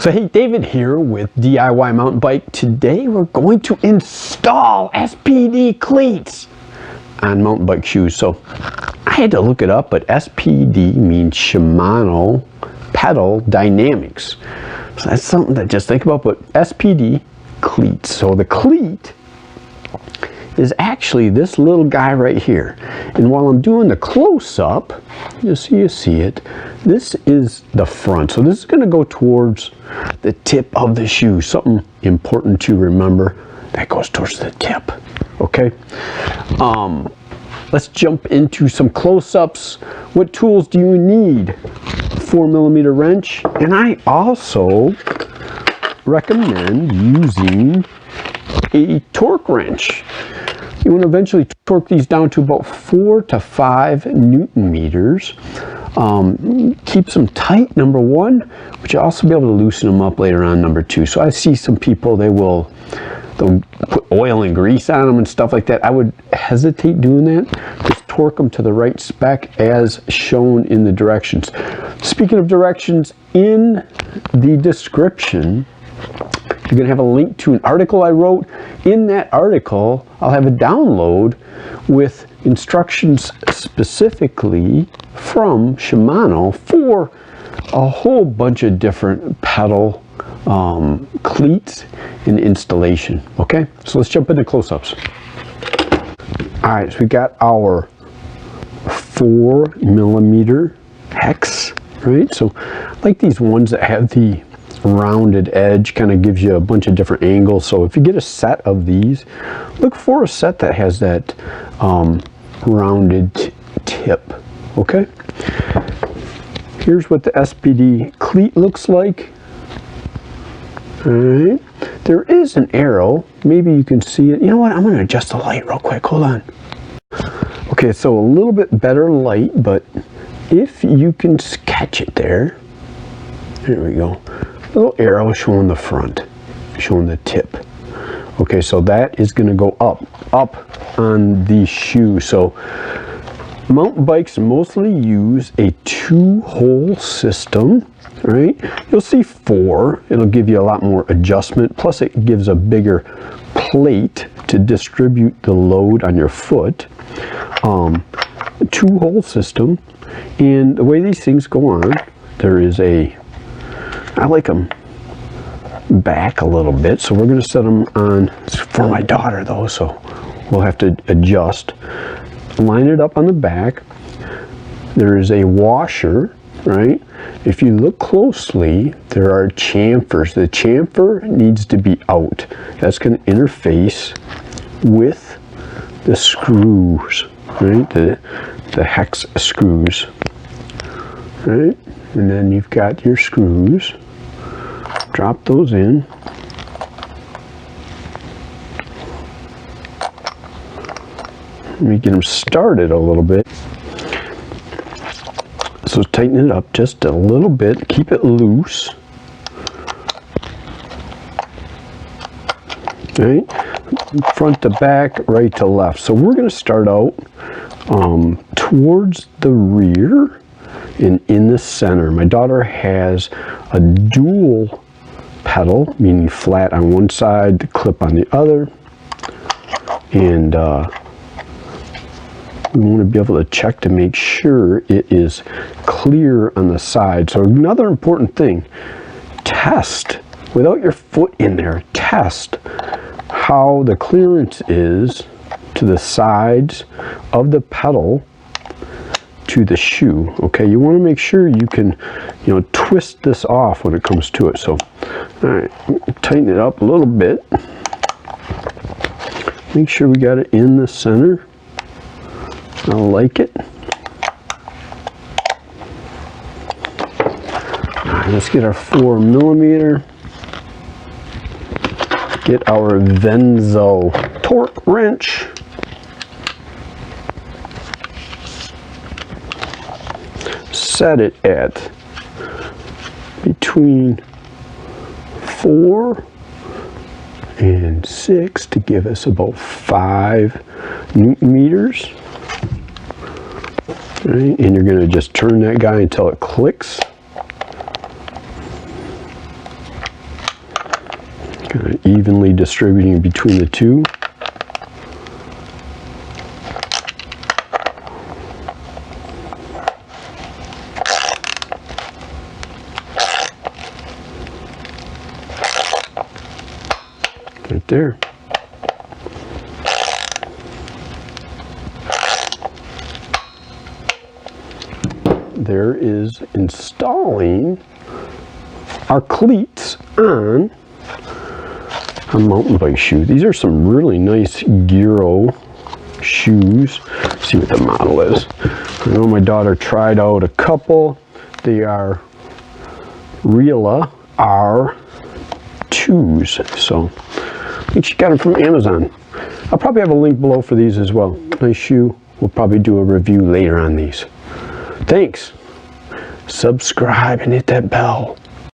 So hey, David here with DIY Mountain Bike. Today we're going to install SPD Cleats on mountain bike shoes. So I had to look it up, but SPD means Shimano Pedal Dynamics. So that's something to just think about, but SPD Cleats. So the cleat is actually this little guy right here. And while I'm doing the close-up, just so you see it, this is the front. So this is going to go towards the tip of the shoe. Something important to remember, that goes towards the tip. Okay. Let's jump into some close-ups. What tools do you need? 4mm wrench, and I also recommend using a torque wrench. You want to eventually torque these down to about 4 to 5 Newton meters. Keeps them tight, number one, but you'll also be able to loosen them up later on, number two. So I see some people, they'll put oil and grease on them and stuff like that. I would hesitate doing that. Just torque them to the right spec as shown in the directions. Speaking of directions, in the description, you're going to have a link to an article I wrote. In that article, I'll have a download with instructions specifically from Shimano for a whole bunch of different pedal cleats and installation. Okay, so let's jump into close-ups. All right, so we got our 4mm hex, right? So like these ones that have the rounded edge, kind of gives you a bunch of different angles. So if you get a set of these, look for a set that has that rounded tip. Okay, here's what the SPD cleat looks like. All right, there is an arrow, maybe you can see it. You know what, I'm going to adjust the light real quick, hold on. Okay, so a little bit better light, but if you can catch it there, there we go. Little arrow showing the front, showing the tip. Okay, so that is going to go up on the shoe. So mountain bikes mostly use a 2-hole system, right? You'll see 4. It'll give you a lot more adjustment. Plus it gives a bigger plate to distribute the load on your foot. A 2-hole system. And the way these things go on, there is I like them back a little bit, so we're going to set them on. It's for my daughter though, so we'll have to adjust. Line it up on the back. There is a washer, right? If you look closely, there are chamfers. The chamfer needs to be out. That's going to interface with the screws, right? The hex screws, right? And then you've got your screws. Drop those in. Let me get them started a little bit. So tighten it up just a little bit. Keep it loose. Right? Front to back, right to left. So we're going to start out towards the rear and in the center. My daughter has a dual pedal, meaning flat on one side, the clip on the other, and we want to be able to check to make sure it is clear on the side. So another important thing, test without your foot in there, test how the clearance is to the sides of the pedal to the shoe. Okay, you want to make sure you can, twist this off when it comes to it. So, all right, tighten it up a little bit. Make sure we got it in the center. I like it. All right, let's get our 4mm. Get our Venzo torque wrench. Set it at between 4 and 6 to give us about 5 Newton meters. Right? And you're going to just turn that guy until it clicks. Kind of evenly distributing between the two. Right there. There is installing our cleats on a mountain bike shoe. These are some really nice Giro shoes. Let's see what the model is. I know my daughter tried out a couple. They are Reala R2s. So I think she got them from Amazon. I'll probably have a link below for these as well. Nice shoe. We'll probably do a review later on these. Thanks. Subscribe and hit that bell.